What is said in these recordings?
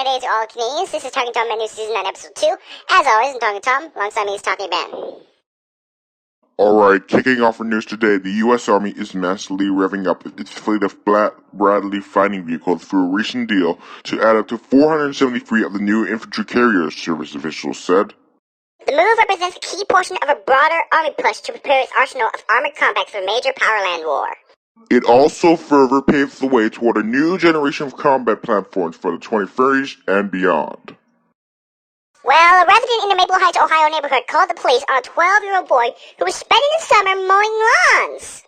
Friday to all Canadians. This is Talking Tom Menu Season 9, Episode 2. As always, I'm Talking Tom. Alongside me is Talking Ben. Alright, kicking off our news today, the U.S. Army is massively revving up its fleet of Bradley fighting vehicles through a recent deal to add up to 473 of the new infantry carriers, service officials said. The move represents a key portion of a broader Army push to prepare its arsenal of armored combat for a major powerland war. It also further paves the way toward a new generation of combat platforms for the 2030s and beyond. Well, a resident in the Maple Heights, Ohio neighborhood called the police on a 12-year-old boy who was spending the summer mowing lawns.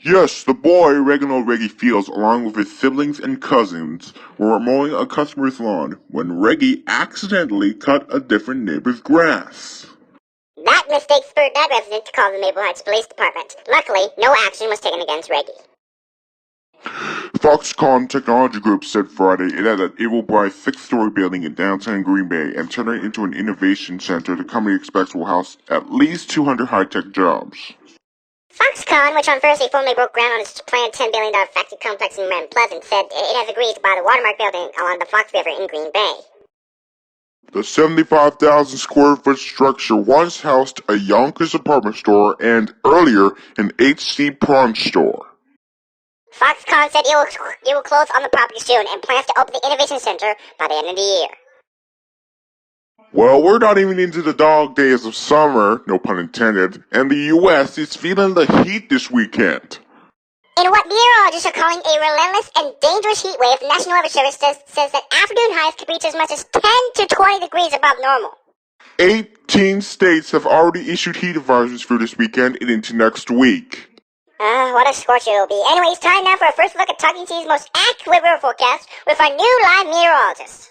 Yes, the boy, Reginald Reggie Fields, along with his siblings and cousins, were mowing a customer's lawn when Reggie accidentally cut a different neighbor's grass. That mistake spurred that resident to call the Maple Heights Police Department. Luckily, no action was taken against Reggie. Foxconn Technology Group said Friday it will buy a 6-story building in downtown Green Bay and turn it into an innovation center the company expects will house at least 200 high-tech jobs. Foxconn, which on Thursday formally broke ground on its planned $10 billion factory complex in Mount Pleasant, said it has agreed to buy the Watermark building along the Fox River in Green Bay. The 75,000 square foot structure once housed a Yonkers apartment store and, earlier, an H.C. Prawn store. Foxconn said it will close on the property soon and plans to open the Innovation Center by the end of the year. Well, we're not even into the dog days of summer, no pun intended, and the U.S. is feeling the heat this weekend. In what meteorologists are calling a relentless and dangerous heat wave, the National Weather Service says that afternoon highs could reach as much as 10 to 20 degrees above normal. 18 states have already issued heat advisories for this weekend and into next week. What a scorcher it'll be. Anyways, time now for a first look at Talking T's most accurate weather forecast with our new live meteorologist.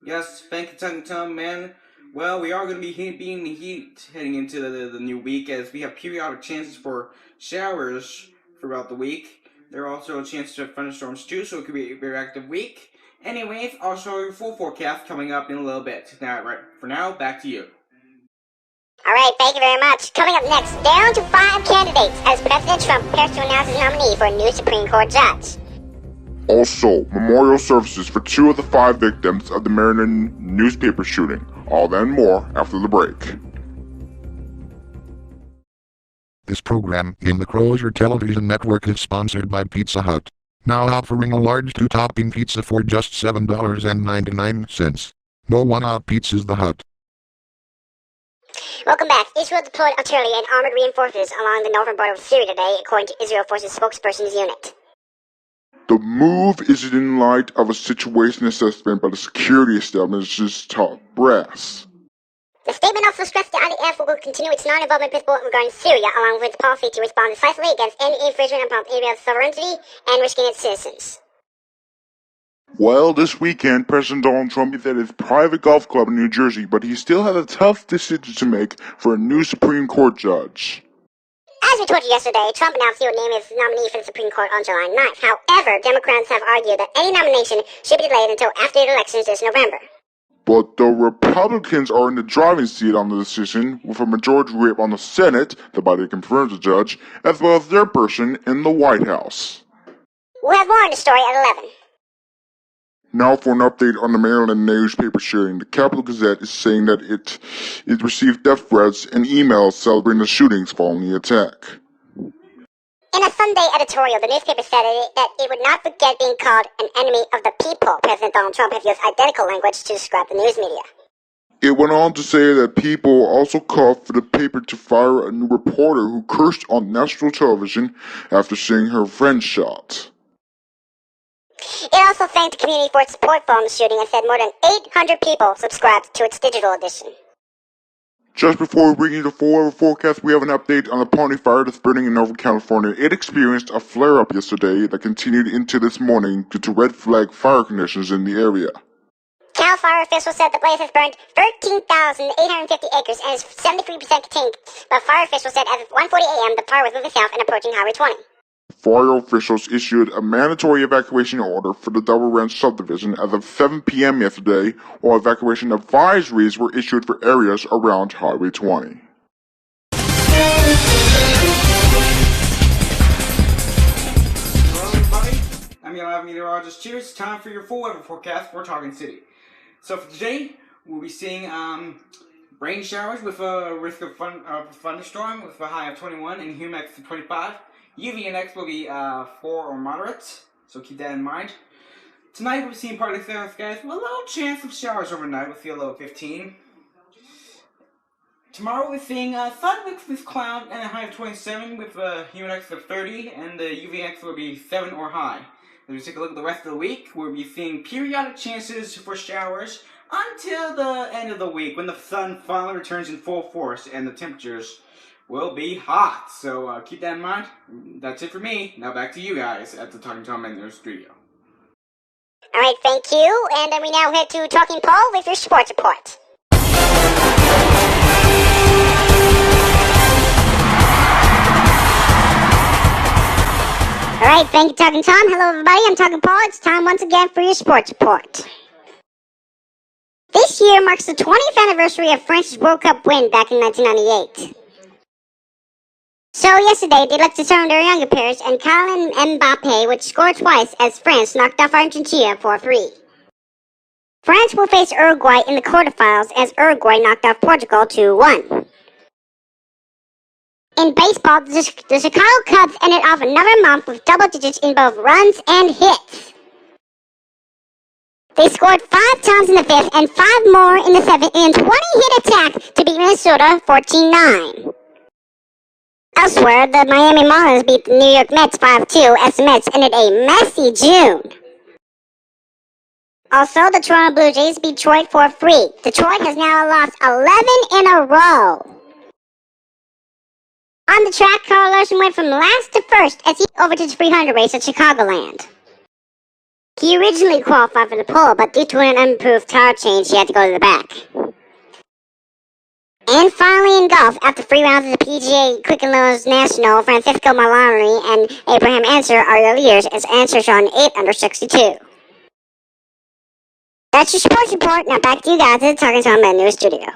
Yes, thank you, Talking Tom, man. Well, we are going to be being in the heat heading into the new week as we have periodic chances for showers throughout the week. There are also a chance to thunderstorms too, so it could be a very active week. Anyways, I'll show you a full forecast coming up in a little bit. For now, back to you. Alright, thank you very much. Coming up next, down to 5 candidates as President Trump prepares to announce his nominee for a new Supreme Court judge. Also, memorial services for 2 of the 5 victims of the Maryland newspaper shooting. All that and more after the break. This program in the Crozier Television Network is sponsored by Pizza Hut. Now offering a large 2-topping pizza for just $7.99. No one-out pizzas the Hut. Welcome back. Israel deployed artillery and armored reinforcements along the northern border of Syria today, according to Israel Forces spokesperson's unit. The move is in light of a situation assessment by the security establishment's top brass. The statement also stressed the IDF will continue its non-involvement principle regarding Syria, along with its policy to respond decisively against any infringement upon Syria's sovereignty and risking its citizens. Well, this weekend, President Donald Trump is at his private golf club in New Jersey, but he still has a tough decision to make for a new Supreme Court judge. As we told you yesterday, Trump announced he would name his nominee for the Supreme Court on July 9th. However, Democrats have argued that any nomination should be delayed until after the elections this November. But the Republicans are in the driving seat on the decision, with a majority whip on the Senate, the body that confirms the judge, as well as their person in the White House. We'll have more on the story at 11. Now for an update on the Maryland newspaper shooting. The Capital Gazette is saying that it received death threats and emails celebrating the shootings following the attack. In a Sunday editorial, the newspaper said that it would not forget being called an enemy of the people. President Donald Trump has used identical language to describe the news media. It went on to say that people also called for the paper to fire a new reporter who cursed on national television after seeing her friend shot. It also thanked the community for its support following the shooting and said more than 800 people subscribed to its digital edition. Just before we bring you the full weather forecast, we have an update on the Pony Fire that's burning in Northern California. It experienced a flare-up yesterday that continued into this morning due to red flag fire conditions in the area. Cal Fire officials said the blaze has burned 13,850 acres and is 73% contained, but fire officials said as of 1:40 a.m. the fire was moving south and approaching Highway 20. Fire officials issued a mandatory evacuation order for the Double Ranch subdivision as of 7 p.m. yesterday, while evacuation advisories were issued for areas around Highway 20. Hello everybody, I'm I'm your live meteorologist. Cheers. Time for your full weather forecast for Talking City. So for today, we'll be seeing rain showers with a risk of thunderstorm with a high of 21 and humidex of 25. UV index will be 4 or moderate, so keep that in mind. Tonight we'll be seeing partly clear skies with a little chance of showers overnight with a low of 15. Tomorrow we're seeing sun mixed with cloud and a high of 27 with a humidex of 30 and the UVX will be 7 or high. As we take a look at the rest of the week, we'll be seeing periodic chances for showers until the end of the week when the sun finally returns in full force and the temperatures will be hot. So keep that in mind. That's it for me. Now back to you guys at the Talking Tom in their studio. Alright, thank you. And then we now head to Talking Paul with your sports report. Alright, thank you, Talking Tom. Hello, everybody. I'm Talking Paul. It's time once again for your sports report. This year marks the 20th anniversary of France's World Cup win back in 1998. So yesterday, they looked to turn their younger peers, and Kylian Mbappe would score twice as France knocked off Argentina 4-3. France will face Uruguay in the quarterfinals as Uruguay knocked off Portugal 2-1. In baseball, the Chicago Cubs ended off another month with double digits in both runs and hits. They scored 5 times in the 5th and 5 more in the 7th in a 20-hit attack to beat Minnesota 14-9. Elsewhere, the Miami Marlins beat the New York Mets 5-2 as the Mets ended a messy June. Also, the Toronto Blue Jays beat Detroit 4-3. Detroit has now lost 11 in a row. On the track, Carl Larson went from last to first as he over to the 300 race at Chicagoland. He originally qualified for the pole, but due to an unimproved tire change, he had to go to the back. And finally in golf, after 3 rounds of the PGA Quicken Loans National, Francisco Maloney and Abraham Answer are your leaders as Answer's on 8 under 62. That's your sports report. Now back to you guys at the Talking Tom in the studio.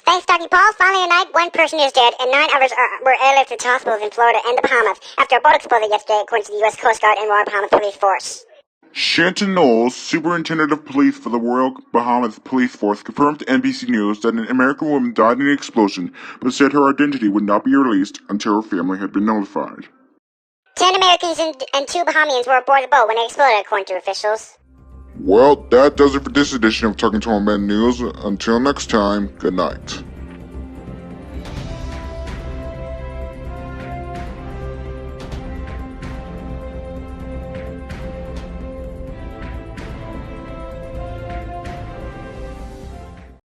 Thanks, Talking Paul. Finally tonight, 1 person is dead and 9 others were airlifted to hospitals in Florida and the Bahamas after a boat exploded yesterday, according to the U.S. Coast Guard and Royal Bahamas Police Force. Shanton Knowles, Superintendent of Police for the Royal Bahamas Police Force, confirmed to NBC News that an American woman died in the explosion, but said her identity would not be released until her family had been notified. 10 Americans and 2 Bahamians were aboard the boat when it exploded, according to officials. Well, that does it for this edition of Talking to Our Men News. Until next time, good night.